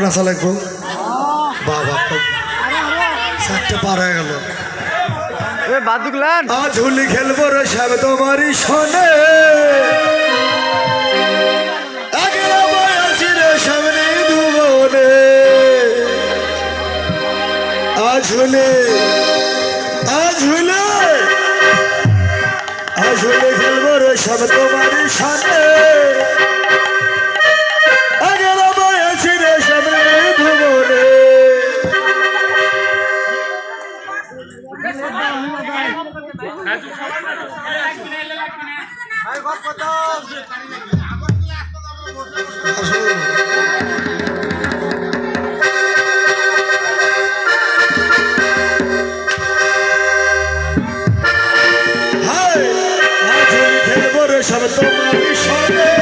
নাচা লাগবো বাবা চারটে পার হয়ে গেল আজ হোলি খেলবো রে সব তোমারই শোনে সামনে দুবনে আজ হোলি খেলবো রে সব তোমারই শোনে সব তোমারই সঙ্গে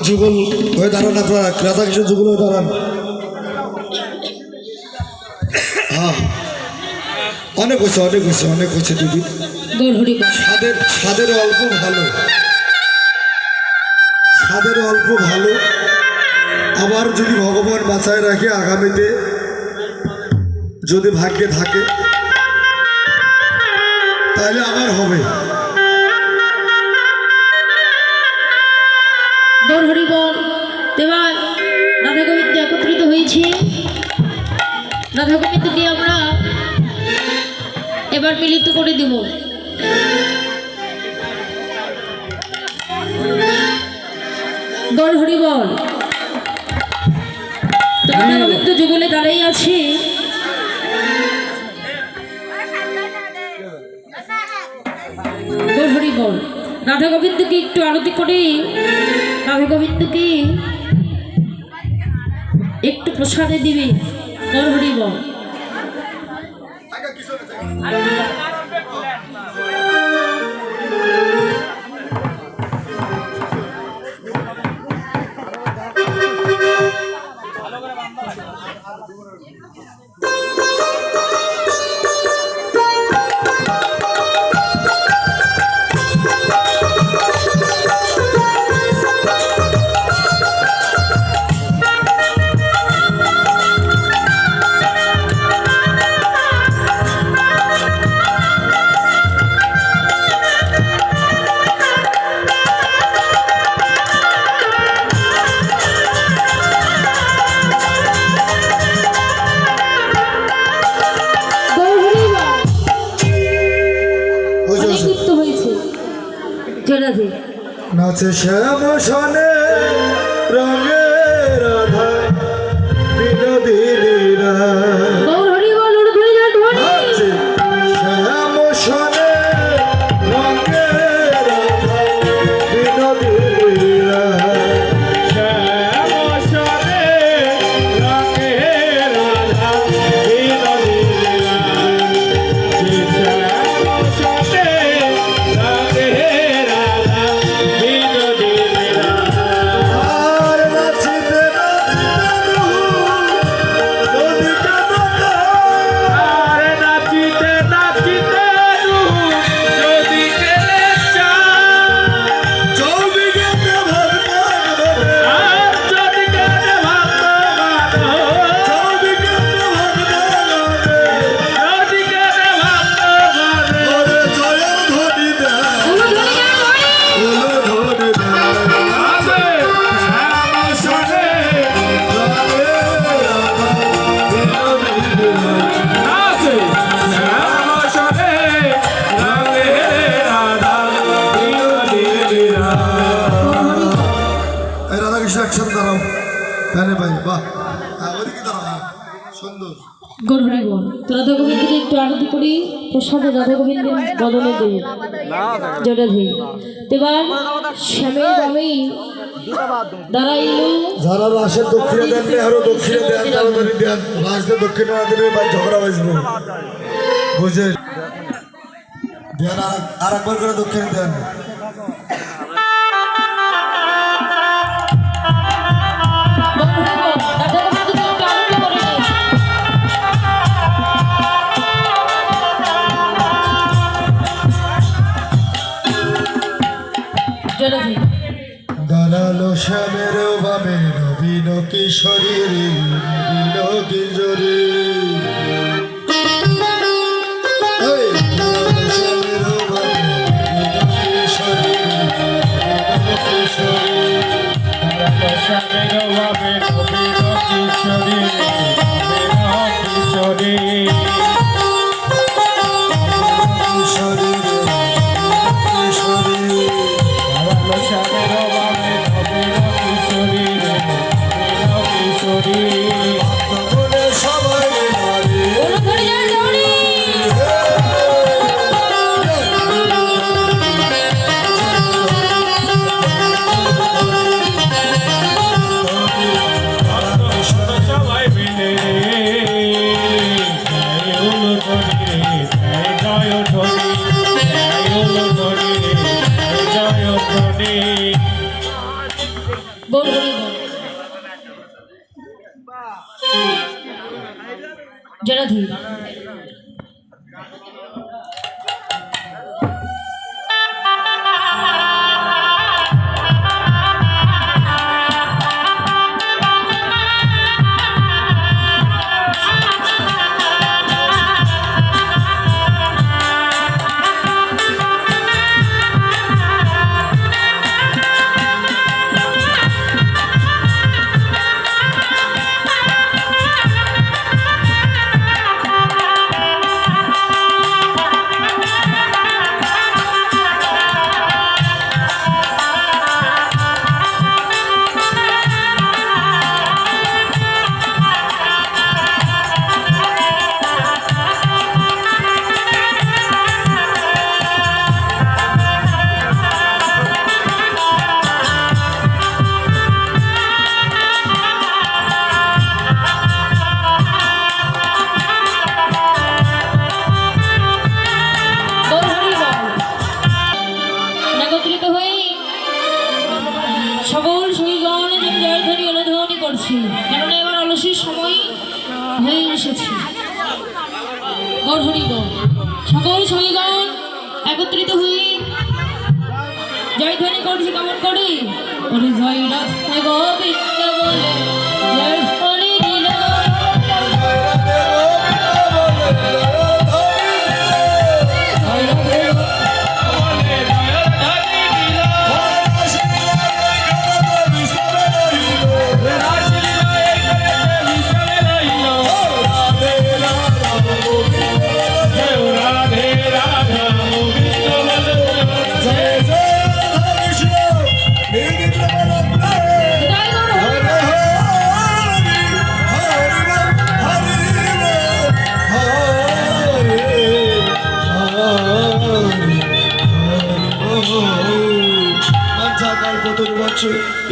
যুগল হয়ে দাঁড়ান, আপনারা রাধাকৃষ্ণ যুগল হয়ে দাঁড়ান। হ্যাঁ অনেক হয়েছে, অনেক হয়েছে, অনেক হয়েছে দিদি। স্বাদের অল্প ভালো, স্বাদের অল্প ভালো। আবার যদি ভগবান বাঁচায় রাখে আগামীতে যদি ভাগ্যে থাকে তাহলে আবার হবে। হরিবল এবার রাধা গোবিন্দ একত্রিত হয়েছে। রাধা গোবিন্দকে আমরা এবার মিলিত করে দেব। গৌর হরিবল রাধা গোবিন্দ যুগলে দাঁড়িয়ে আছে। গৌর হরিবল রাধা গোবিন্দকে একটু আরতি করে রাধা গোবিন্দকে একটু প্রসাদে দিবে। গৌর হরিবল নাচে শ্যাম সনে রঙে রাধা বিনোদিনীরা, নাচে শ্যাম সনে রঙে রাধা বিনোদিনীরা, শ্যাম সনে রঙে রাধা বিনোদিনীরা, শ্যাম সনে রঙে একসাথে দাঁড়াও। হ্যাঁ ভাই বাহ, ওদিকে দাঁড়াও, সুন্দর। গৌর হরিবল রাধা গোবিন্দকে একটু আরতি করি প্রসাদে রাধা গোবিন্দের বদলে দেবে জটাধি। এবার শ্যামের বামে দাঁড়াইল যারা রাশের দক্ষিণে দেন আরো দক্ষিণে দেন, তাড়াতাড়ি দেন। রাশে দক্ষিণে না দিলে ভাই ঝগড়া বাজবো, বুঝলেন? দেন আর একবার করে দক্ষিণে দেন। দাঁড়ালো শ্যামের বামে নবীন কিশোরী, নবীন কিশোরী, শ্যামের বামে নবীন কিশোরী, নবীন কিশোরী, শ্যামের বামে নবীন কিশোরী, নবীন কিশোরী, কিশোরী জরাধি একত্রিত হয়ে সকল সৈগণ যেন জয়ধ্বনি অলধ্বনি করছি, কেননা এবার অলসের সময় হয়ে এসেছে। গৌরহরি গণ সকল সৈগণ একত্রিত হয়ে জয়ধ্বনি করছি। কেমন করে? ওরে জয় রাধে গোবিন্দ বলে জয়ধ্বনি দিল।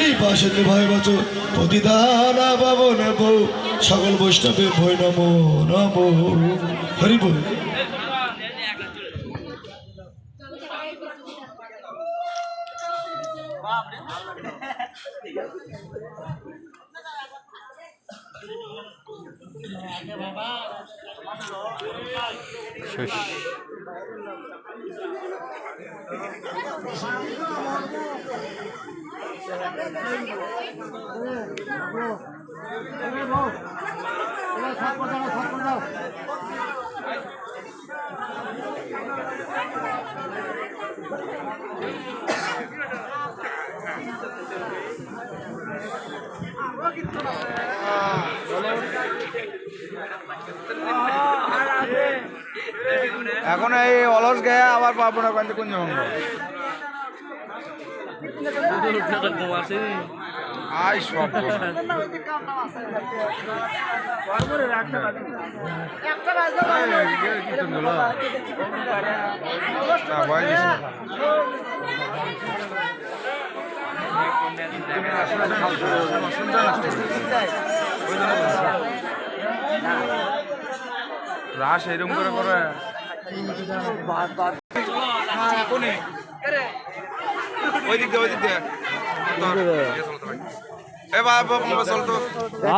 এই পাশে ভয় বছর প্রতিদানা পাবো নেব সকল বৈষ্ণবের ভয় নমো নমো হরি বল। এখন এই অলস গায়ে আবার পাবো না কিন্তু কোন আই সব রাস এরকম করে করে ওই দিক দিয়ে এ বাবা চল তো